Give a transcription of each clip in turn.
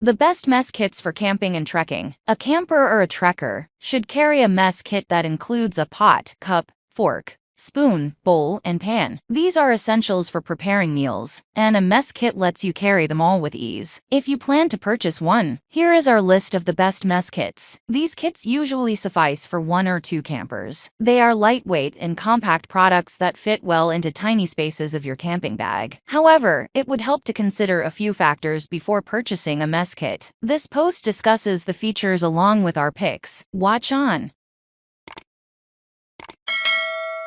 The best mess kits for camping and trekking. A camper or a trekker should carry a mess kit that includes a pot, cup, fork, spoon, bowl, and pan. These are essentials for preparing meals, and a mess kit lets you carry them all with ease. If you plan to purchase one, here is our list of the best mess kits. These kits usually suffice for 1 or 2 campers. They are lightweight and compact products that fit well into tiny spaces of your camping bag. However, it would help to consider a few factors before purchasing a mess kit. This post discusses the features along with our picks. Watch on.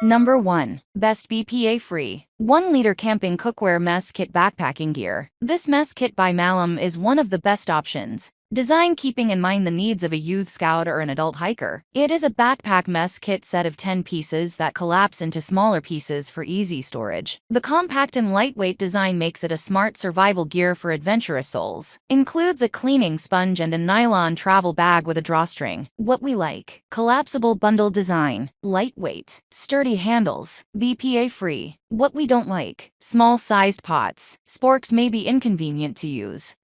Number 1. Best BPA-free 1-liter camping cookware mess kit backpacking gear. This mess kit by Malum is one of the best options. Designed keeping in mind the needs of a youth scout or an adult hiker. It is a backpack mess kit set of 10 pieces that collapse into smaller pieces for easy storage. The compact and lightweight design makes it a smart survival gear for adventurous souls. Includes a cleaning sponge and a nylon travel bag with a drawstring. What we like: collapsible bundle design, lightweight, sturdy handles, BPA-free. What we don't like: small-sized pots. Sporks may be inconvenient to use.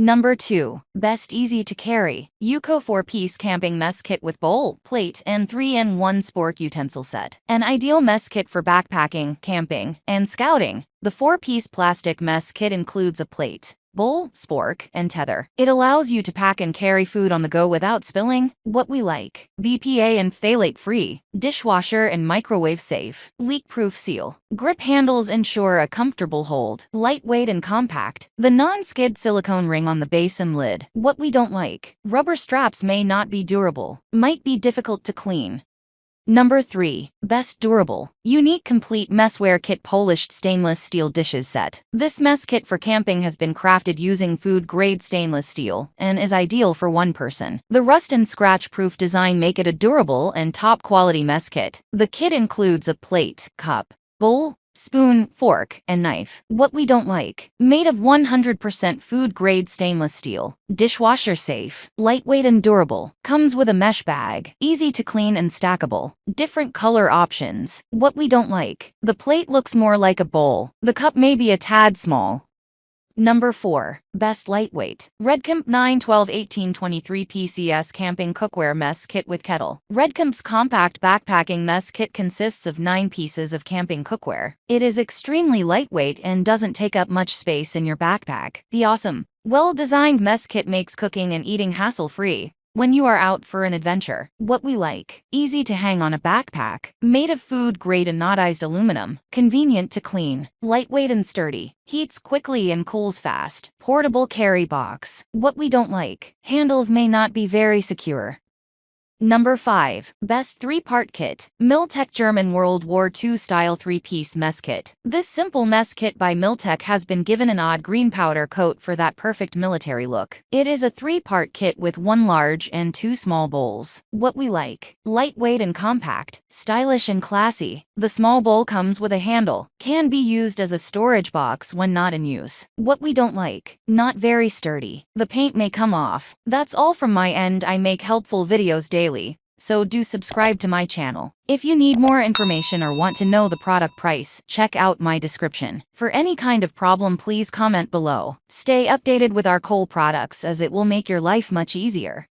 Number 2. Best easy to carry. Yuko 4-piece camping mess kit with bowl, plate, and 3-in-1 spork utensil set. An ideal mess kit for backpacking, camping, and scouting. The 4-piece plastic mess kit includes a plate, bowl, spork, and tether. It allows you to pack and carry food on the go without spilling. What we like: BPA and phthalate-free, dishwasher and microwave safe, leak-proof seal. Grip handles ensure a comfortable hold, lightweight and compact. The non-skid silicone ring on the base and lid. What we don't like: rubber straps may not be durable, might be difficult to clean. Number 3. Best durable. Unique complete messware kit polished stainless steel dishes set. This mess kit for camping has been crafted using food-grade stainless steel and is ideal for one person. The rust and scratch-proof design make it a durable and top-quality mess kit. The kit includes a plate, cup, bowl, spoon, fork, and knife. What we don't like: made of 100% food-grade stainless steel, dishwasher safe, lightweight and durable, comes with a mesh bag, easy to clean and stackable, different color options. What we don't like: the plate looks more like a bowl, the cup may be a tad small. Number 4. Best lightweight. REDCAMP 912-1823 PCS camping cookware mess kit with kettle. REDCAMP's compact backpacking mess kit consists of 9 pieces of camping cookware. It is extremely lightweight and doesn't take up much space in your backpack. The awesome, well-designed mess kit makes cooking and eating hassle-free when you are out for an adventure. What we like: easy to hang on a backpack, made of food-grade anodized aluminum, convenient to clean, lightweight and sturdy, heats quickly and cools fast, portable carry box. What we don't like: handles may not be very secure. Number 5. Best 3-part kit. Mil-Tec German World War II style 3-piece mess kit. This simple mess kit by Mil-Tec has been given an odd green powder coat for that perfect military look. It is a 3-part kit with 1 large and 2 small bowls. What we like: lightweight and compact, stylish and classy. The small bowl comes with a handle, can be used as a storage box when not in use. What we don't like: not very sturdy. The paint may come off. That's all from my end. I make helpful videos daily, so do subscribe to my channel. If you need more information or want to know the product price, check out my description. For any kind of problem, please comment below. Stay updated with our Cole products as it will make your life much easier.